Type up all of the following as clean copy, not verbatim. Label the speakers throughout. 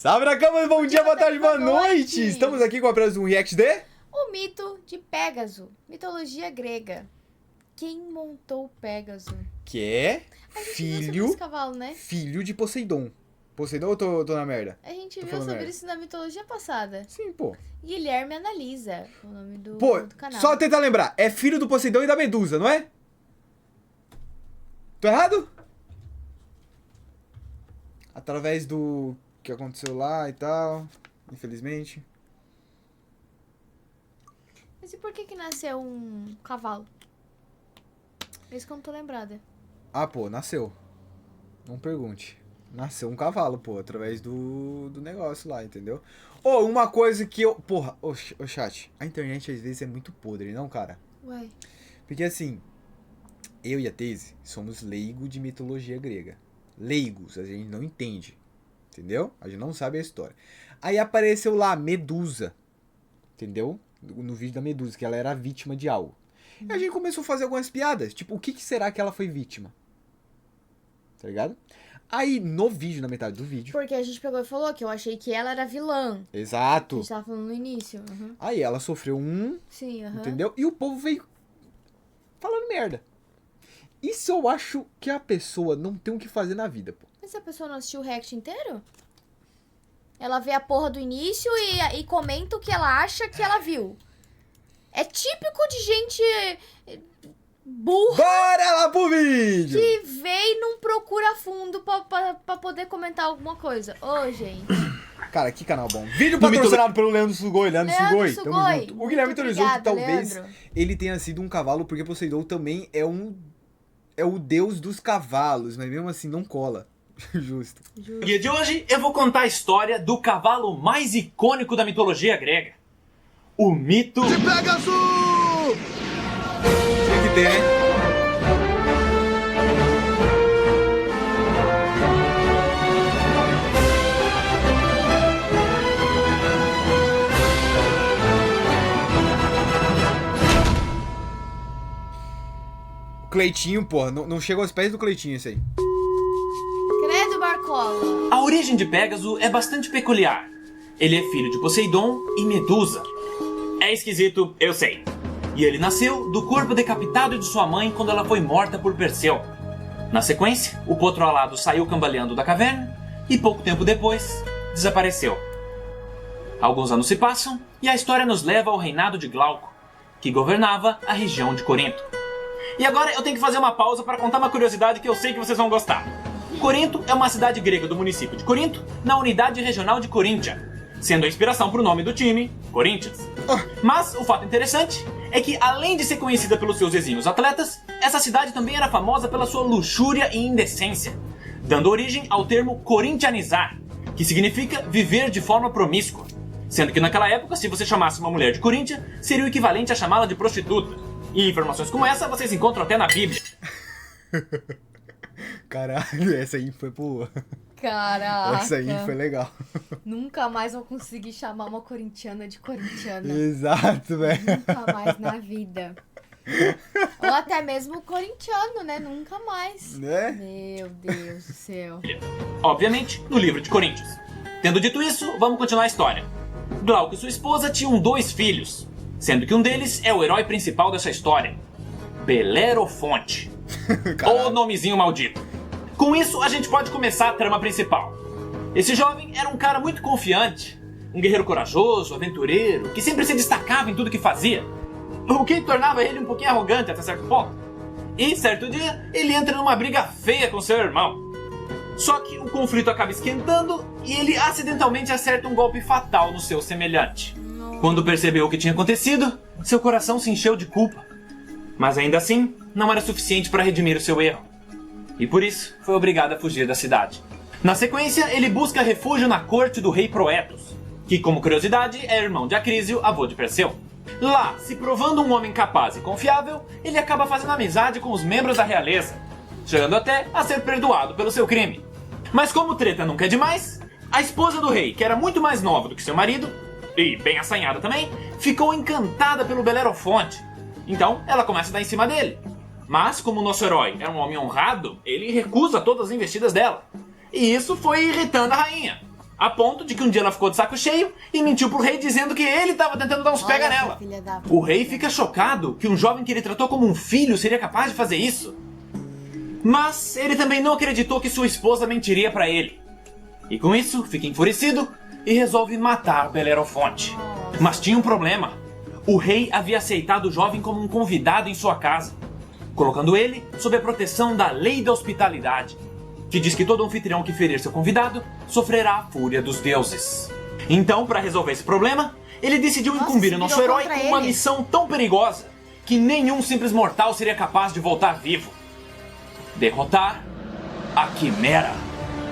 Speaker 1: Salve na cama, bom dia, boa tarde, boa noite! Estamos aqui com a presença de um react de...
Speaker 2: O mito de Pégaso, mitologia grega. Quem montou Pégaso?
Speaker 1: Que é filho...
Speaker 2: Esse cavalo, né?
Speaker 1: Filho de Poseidon. Poseidon ou tô na merda?
Speaker 2: A gente
Speaker 1: Tô
Speaker 2: viu
Speaker 1: falando
Speaker 2: sobre
Speaker 1: merda.
Speaker 2: isso na mitologia passada.
Speaker 1: Sim, pô.
Speaker 2: Guilherme Analisa, o nome do canal.
Speaker 1: Só tentar lembrar. É filho do Poseidon e da Medusa, não é? Tô errado? Através do que aconteceu lá e tal, infelizmente.
Speaker 2: Mas e por que nasceu um cavalo? Isso que eu não tô lembrada.
Speaker 1: Ah, pô, nasceu. Não pergunte. Nasceu um cavalo, pô, através do negócio lá, entendeu? Ô, uma coisa que eu... Porra, ô chat, a internet às vezes é muito podre, não, cara?
Speaker 2: Ué.
Speaker 1: Porque assim, eu e a Teise somos leigos de mitologia grega. Leigos, a gente não entende, entendeu? A gente não sabe a história. Aí apareceu lá Medusa, entendeu? No vídeo da Medusa, que ela era vítima de algo. E a gente começou a fazer algumas piadas, tipo, o que será que ela foi vítima? Tá ligado? Aí, no vídeo, na metade do vídeo...
Speaker 2: Porque a gente pegou e falou que eu achei que ela era vilã.
Speaker 1: Exato.
Speaker 2: A gente tava falando no início. Uhum.
Speaker 1: Aí ela sofreu
Speaker 2: Sim, aham.
Speaker 1: entendeu? E o povo veio falando merda. Isso eu acho que a pessoa não tem o que fazer na vida, pô.
Speaker 2: Mas a pessoa não assistiu o react inteiro? Ela vê a porra do início e comenta o que ela acha que ela viu. É típico de gente burra
Speaker 1: Bora lá pro vídeo!
Speaker 2: que vê e não procura fundo pra poder comentar alguma coisa. Ô, gente.
Speaker 1: Cara, que canal bom. Vídeo patrocinado pelo Leandro Sugoi. Leandro Sugoi, tamo
Speaker 2: Sugoi.
Speaker 1: junto. O Guilherme
Speaker 2: Muito
Speaker 1: autorizou que
Speaker 2: obrigada,
Speaker 1: talvez
Speaker 2: Leandro.
Speaker 1: ele tenha sido um cavalo, porque Poseidon também é o deus dos cavalos, mas mesmo assim não cola. Justo.
Speaker 3: No guia de hoje eu vou contar a história do cavalo mais icônico da mitologia grega. O mito
Speaker 1: De Pégaso! Tem que ter, né? Cleitinho, porra, não chega aos pés do Cleitinho esse aí.
Speaker 2: Credo, Barcola.
Speaker 3: A origem de Pégaso é bastante peculiar. Ele é filho de Poseidon e Medusa. É esquisito, eu sei. E ele nasceu do corpo decapitado de sua mãe quando ela foi morta por Perseu. Na sequência, o potro alado saiu cambaleando da caverna e pouco tempo depois, desapareceu. Alguns anos se passam e a história nos leva ao reinado de Glauco, que governava a região de Corinto. E agora eu tenho que fazer uma pausa para contar uma curiosidade que eu sei que vocês vão gostar. Corinto é uma cidade grega do município de Corinto, na unidade regional de Coríntia, sendo a inspiração para o nome do time, Corinthians. Mas o fato interessante é que, além de ser conhecida pelos seus exímios atletas, essa cidade também era famosa pela sua luxúria e indecência, dando origem ao termo corintianizar, que significa viver de forma promíscua, sendo que naquela época, se você chamasse uma mulher de Coríntia, seria o equivalente a chamá-la de prostituta. E informações como essa vocês encontram até na Bíblia.
Speaker 1: Caralho, essa aí foi boa.
Speaker 2: Caraca.
Speaker 1: Essa aí foi legal.
Speaker 2: Nunca mais vou conseguir chamar uma corintiana de corintiana.
Speaker 1: Exato, velho.
Speaker 2: Nunca mais na vida. Ou até mesmo corintiano, né? Nunca mais.
Speaker 1: Né?
Speaker 2: Meu Deus do céu.
Speaker 3: Obviamente, no livro de Coríntios. Tendo dito isso, vamos continuar a história. Glauco e sua esposa tinham 2 filhos, sendo que um deles é o herói principal dessa história, Belerofonte. O nomezinho maldito. Com isso, a gente pode começar a trama principal. Esse jovem era um cara muito confiante, um guerreiro corajoso, aventureiro, que sempre se destacava em tudo que fazia, o que tornava ele um pouquinho arrogante até certo ponto. E, certo dia, ele entra numa briga feia com seu irmão. Só que o conflito acaba esquentando e ele acidentalmente acerta um golpe fatal no seu semelhante. Quando percebeu o que tinha acontecido, seu coração se encheu de culpa. Mas ainda assim, não era suficiente para redimir o seu erro. E por isso, foi obrigado a fugir da cidade. Na sequência, ele busca refúgio na corte do rei Proetos, que, como curiosidade, é irmão de Acrísio, avô de Perseu. Lá, se provando um homem capaz e confiável, ele acaba fazendo amizade com os membros da realeza, chegando até a ser perdoado pelo seu crime. Mas como treta nunca é demais, a esposa do rei, que era muito mais nova do que seu marido, e bem assanhada também, ficou encantada pelo Belerofonte. Então, ela começa a dar em cima dele. Mas, como o nosso herói é um homem honrado, ele recusa todas as investidas dela. E isso foi irritando a rainha. A ponto de que um dia ela ficou de saco cheio e mentiu pro rei dizendo que ele estava tentando dar uns pega
Speaker 2: Olha essa
Speaker 3: nela.
Speaker 2: filha da
Speaker 3: O rei
Speaker 2: puta.
Speaker 3: fica chocado que um jovem que ele tratou como um filho seria capaz de fazer isso. Mas ele também não acreditou que sua esposa mentiria pra ele. E com isso, fica enfurecido e resolve matar Belerofonte. Mas tinha um problema. O rei havia aceitado o jovem como um convidado em sua casa, colocando ele sob a proteção da lei da hospitalidade, que diz que todo anfitrião que ferir seu convidado sofrerá a fúria dos deuses. Então, para resolver esse problema, ele decidiu
Speaker 2: Nossa,
Speaker 3: incumbir
Speaker 2: se
Speaker 3: o nosso
Speaker 2: virou
Speaker 3: herói
Speaker 2: contra
Speaker 3: com uma
Speaker 2: ele.
Speaker 3: missão tão perigosa que nenhum simples mortal seria capaz de voltar vivo. Derrotar a Quimera.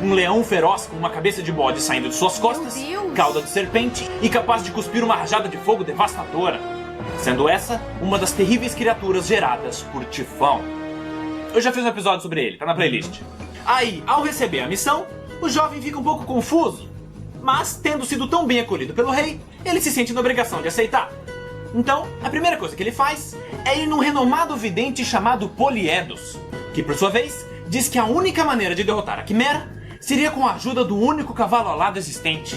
Speaker 3: Um leão feroz com uma cabeça de bode saindo de suas costas,
Speaker 2: Deus!
Speaker 3: cauda de serpente e capaz de cuspir uma rajada de fogo devastadora. Sendo essa uma das terríveis criaturas geradas por Tifão. Eu já fiz um episódio sobre ele, tá na playlist. Aí, ao receber a missão, o jovem fica um pouco confuso. Mas, tendo sido tão bem acolhido pelo rei, ele se sente na obrigação de aceitar. Então, a primeira coisa que ele faz é ir num renomado vidente chamado Poliedos, que por sua vez diz que a única maneira de derrotar a Quimera seria com a ajuda do único cavalo alado existente,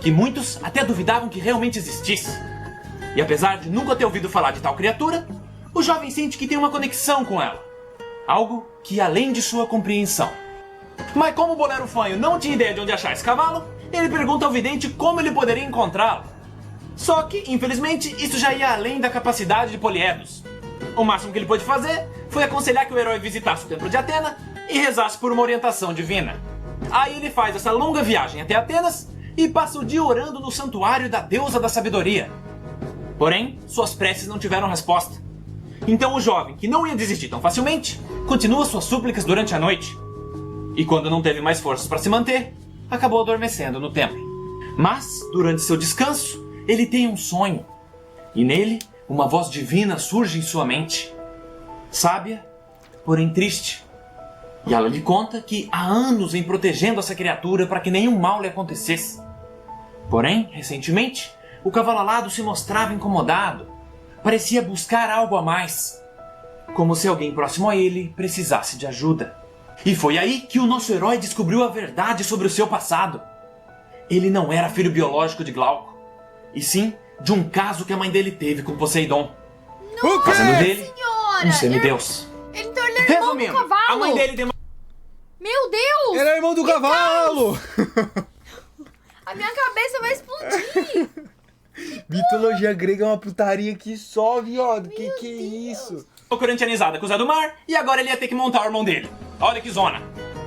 Speaker 3: que muitos até duvidavam que realmente existisse. E apesar de nunca ter ouvido falar de tal criatura, o jovem sente que tem uma conexão com ela, algo que ia além de sua compreensão. Mas como o Bolero Fanho não tinha ideia de onde achar esse cavalo, ele pergunta ao vidente como ele poderia encontrá-lo. Só que, infelizmente, isso já ia além da capacidade de Poliedos. O máximo que ele pôde fazer foi aconselhar que o herói visitasse o templo de Atena e rezasse por uma orientação divina. Aí ele faz essa longa viagem até Atenas e passa o dia orando no santuário da deusa da sabedoria. Porém, suas preces não tiveram resposta. Então o jovem, que não ia desistir tão facilmente, continua suas súplicas durante a noite. E quando não teve mais forças para se manter, acabou adormecendo no templo. Mas, durante seu descanso, ele tem um sonho. E nele, uma voz divina surge em sua mente. Sábia, porém triste. E ela lhe conta que há anos vem protegendo essa criatura para que nenhum mal lhe acontecesse. Porém, recentemente, o cavalo alado se mostrava incomodado. Parecia buscar algo a mais. Como se alguém próximo a ele precisasse de ajuda. E foi aí que o nosso herói descobriu a verdade sobre o seu passado. Ele não era filho biológico de Glauco, e sim de um caso que a mãe dele teve com Poseidon,
Speaker 1: O quê?
Speaker 3: fazendo dele
Speaker 2: Senhora!
Speaker 3: um semideus.
Speaker 2: Então ele é irmão do
Speaker 3: Resumindo,
Speaker 2: cavalo!
Speaker 3: a mãe dele
Speaker 2: Meu Deus!
Speaker 1: Ele é irmão do cavalo!
Speaker 2: A minha cabeça vai explodir!
Speaker 1: Mitologia grega é uma putaria que só, viado. Que é isso?
Speaker 3: corintianizada com o Zé do Mar, e agora ele ia ter que montar o irmão dele. Olha que zona.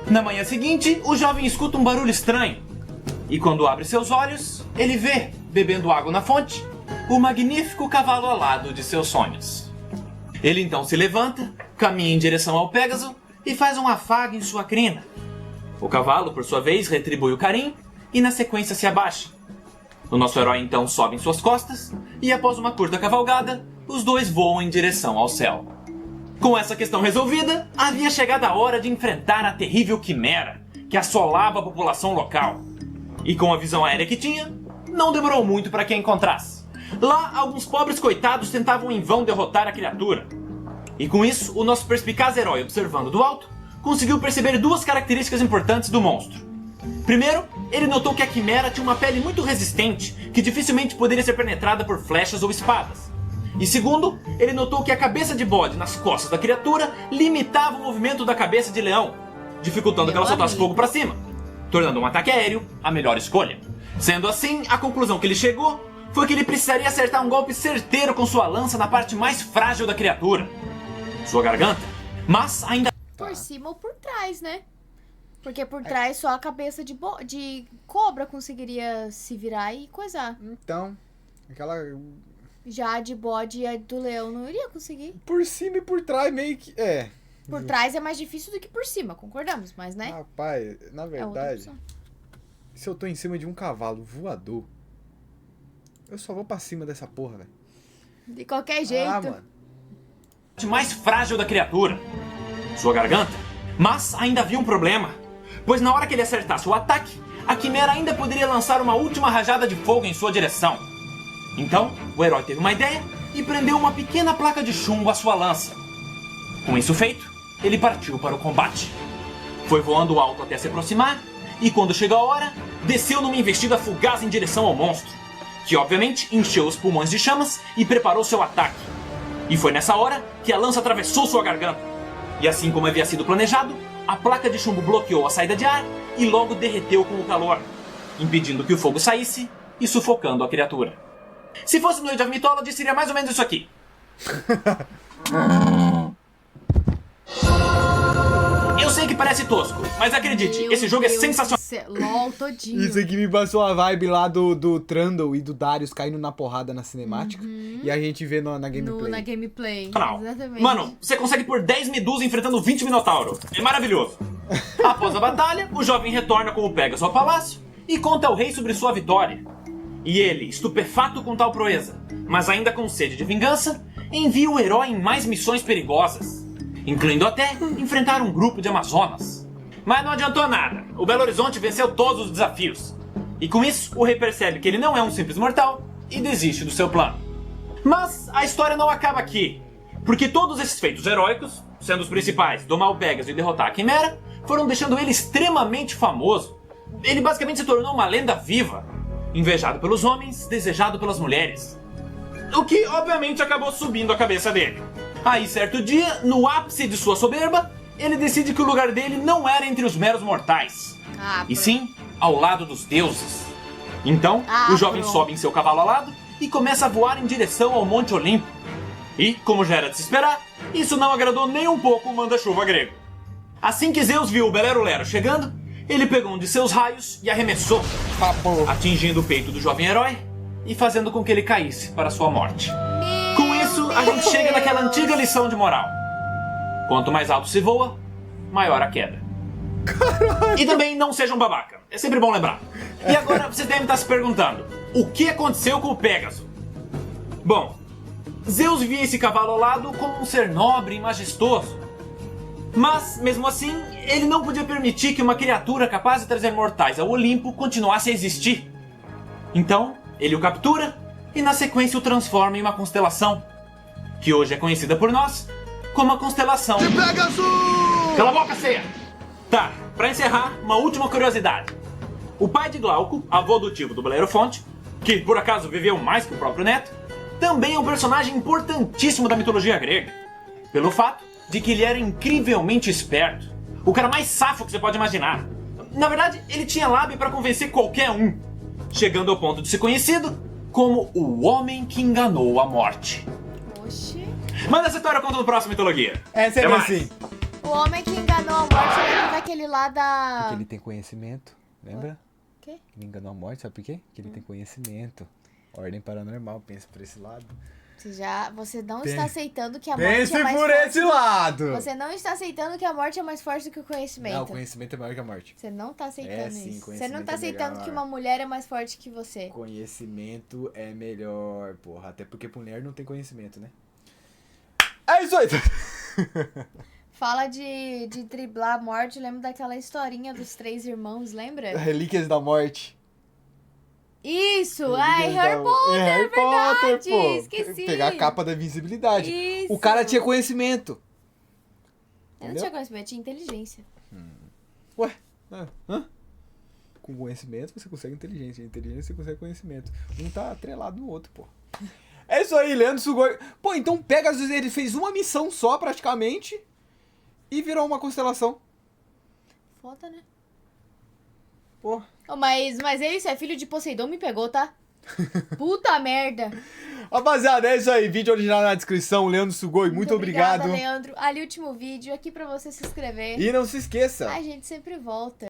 Speaker 3: Na manhã seguinte, o jovem escuta um barulho estranho. E quando abre seus olhos, ele vê, bebendo água na fonte, o magnífico cavalo alado de seus sonhos. Ele então se levanta, caminha em direção ao Pégaso e faz um afago em sua crina. O cavalo, por sua vez, retribui o carinho e na sequência se abaixa. O nosso herói então sobe em suas costas e após uma curta cavalgada, os dois voam em direção ao céu. Com essa questão resolvida, havia chegado a hora de enfrentar a terrível quimera que assolava a população local. E com a visão aérea que tinha, não demorou muito para que a encontrasse. Lá, alguns pobres coitados tentavam em vão derrotar a criatura. E com isso, o nosso perspicaz herói, observando do alto, conseguiu perceber duas características importantes do monstro. Primeiro, ele notou que a quimera tinha uma pele muito resistente, que dificilmente poderia ser penetrada por flechas ou espadas. E segundo, ele notou que a cabeça de bode nas costas da criatura limitava o movimento da cabeça de leão, dificultando que ela soltasse fogo para cima, tornando um ataque aéreo a melhor escolha. Sendo assim, a conclusão que ele chegou foi que ele precisaria acertar um golpe certeiro com sua lança na parte mais frágil da criatura, sua garganta. Mas ainda...
Speaker 2: Por cima ou por trás, né? Porque por trás só a cabeça de cobra conseguiria se virar e coisar.
Speaker 1: Então, aquela...
Speaker 2: Já a de bode e a do leão não iria conseguir.
Speaker 1: Por cima e por trás meio que... É.
Speaker 2: Por trás é mais difícil do que por cima, concordamos, mas né?
Speaker 1: Rapaz, na
Speaker 2: É outra
Speaker 1: verdade,
Speaker 2: opção.
Speaker 1: se eu tô em cima de um cavalo voador, eu só vou pra cima dessa porra, velho.
Speaker 2: De qualquer jeito.
Speaker 1: Ah, mano.
Speaker 3: mais frágil da criatura, sua garganta. Mas ainda havia um problema, pois na hora que ele acertasse o ataque, a quimera ainda poderia lançar uma última rajada de fogo em sua direção. Então, o herói teve uma ideia e prendeu uma pequena placa de chumbo à sua lança. Com isso feito, ele partiu para o combate. Foi voando alto até se aproximar, e quando chegou a hora, desceu numa investida fugaz em direção ao monstro, que obviamente encheu os pulmões de chamas e preparou seu ataque. E foi nessa hora que a lança atravessou sua garganta. E assim como havia sido planejado, a placa de chumbo bloqueou a saída de ar e logo derreteu com o calor, impedindo que o fogo saísse e sufocando a criatura. Se fosse no Age of Mythology, seria mais ou menos isso aqui. Eu sei que parece tosco, mas acredite,
Speaker 2: Meu
Speaker 3: esse jogo é
Speaker 2: Deus
Speaker 3: sensacional.
Speaker 2: do céu. LOL todinho.
Speaker 1: Isso aqui me passou a vibe lá do Trundle e do Darius caindo na porrada na cinemática. E a gente vê na gameplay.
Speaker 2: Na gameplay.
Speaker 3: Não.
Speaker 2: Exatamente.
Speaker 3: Mano, você consegue por 10 medusas enfrentando 20 Minotauro. É maravilhoso. Após a batalha, o jovem retorna com o Pegasus ao palácio e conta ao rei sobre sua vitória. E ele, estupefato com tal proeza, mas ainda com sede de vingança, envia o herói em mais missões perigosas, incluindo até enfrentar um grupo de Amazonas. Mas não adiantou nada. O Belo Horizonte venceu todos os desafios. E com isso, o rei percebe que ele não é um simples mortal e desiste do seu plano. Mas a história não acaba aqui, porque todos esses feitos heróicos, sendo os principais domar o Pegasus e derrotar a Quimera, foram deixando ele extremamente famoso. Ele basicamente se tornou uma lenda viva, invejado pelos homens, desejado pelas mulheres. O que obviamente acabou subindo a cabeça dele. Aí certo dia, no ápice de sua soberba, ele decide que o lugar dele não era entre os meros mortais, e sim ao lado dos deuses. Então, o jovem sobe em seu cavalo alado e começa a voar em direção ao Monte Olimpo. E, como já era de se esperar, isso não agradou nem um pouco o manda-chuva grego. Assim que Zeus viu o Belero Lero chegando, ele pegou um de seus raios e arremessou, atingindo o peito do jovem herói e fazendo com que ele caísse para sua morte. Com isso, a gente chega naquela antiga lição de moral. Quanto mais alto se voa, maior a queda. E também não seja um babaca. É sempre bom lembrar. E agora você deve estar se perguntando, o que aconteceu com o Pégaso? Bom, Zeus via esse cavalo alado como um ser nobre e majestoso. Mas, mesmo assim, ele não podia permitir que uma criatura capaz de trazer mortais ao Olimpo continuasse a existir. Então, ele o captura e na sequência o transforma em uma constelação, que hoje é conhecida por nós como a constelação de Pégaso! Cala a boca, ceia! Tá, pra encerrar, uma última curiosidade. O pai de Glauco, avô adotivo do Belerofonte, que por acaso viveu mais que o próprio neto, também é um personagem importantíssimo da mitologia grega, pelo fato de que ele era incrivelmente esperto, o cara mais safo que você pode imaginar. Na verdade, ele tinha lábia pra convencer qualquer um, chegando ao ponto de ser conhecido como o homem que enganou a morte.
Speaker 2: Oxi.
Speaker 3: Manda essa história, eu conto no próximo Mitologia.
Speaker 1: Essa é
Speaker 3: Até mais.
Speaker 1: assim.
Speaker 2: O homem que enganou a morte lembra daquele lá da...
Speaker 1: Porque ele tem conhecimento, lembra?
Speaker 2: O quê?
Speaker 1: Ele enganou a morte, sabe por quê? Porque ele tem conhecimento. Ordem paranormal, pensa por esse lado.
Speaker 2: Você não está aceitando que a morte
Speaker 1: Pense
Speaker 2: é mais
Speaker 1: por
Speaker 2: forte.
Speaker 1: esse lado!
Speaker 2: Você não está aceitando que a morte é mais forte do que o conhecimento.
Speaker 1: Não, o conhecimento é maior que a morte.
Speaker 2: Você não tá aceitando
Speaker 1: É, sim,
Speaker 2: isso. Você
Speaker 1: conhecimento
Speaker 2: não tá
Speaker 1: é
Speaker 2: aceitando
Speaker 1: melhor.
Speaker 2: que uma mulher é mais forte que você.
Speaker 1: Conhecimento é melhor, porra. Até porque mulher não tem conhecimento, né? É isso aí!
Speaker 2: Fala de driblar a morte, lembra daquela historinha dos 3 irmãos, lembra?
Speaker 1: Relíquias da morte.
Speaker 2: Isso! Ai,
Speaker 1: Relíquias
Speaker 2: Harry
Speaker 1: da-
Speaker 2: Potter,
Speaker 1: É, Harry Potter,
Speaker 2: verdade!
Speaker 1: pô.
Speaker 2: Esqueci.
Speaker 1: Pegar a capa da visibilidade.
Speaker 2: Isso.
Speaker 1: O cara tinha conhecimento.
Speaker 2: Eu não tinha conhecimento, eu tinha inteligência.
Speaker 1: Ué? Hã? Com conhecimento você consegue inteligência. Inteligência você consegue conhecimento. Um tá atrelado no outro, pô. É isso aí, Leandro Sugoi. Pô, então Pegasus, ele fez uma missão só, praticamente, e virou uma constelação.
Speaker 2: Foda, né?
Speaker 1: Pô.
Speaker 2: Oh, mas é isso, é filho de Poseidon, me pegou, tá? Puta merda.
Speaker 1: Rapaziada, é isso aí. Vídeo original na descrição. Leandro Sugoi, muito obrigado.
Speaker 2: Obrigada, Leandro. Ali, último vídeo, aqui pra você se inscrever.
Speaker 1: E não se esqueça.
Speaker 2: A gente sempre volta.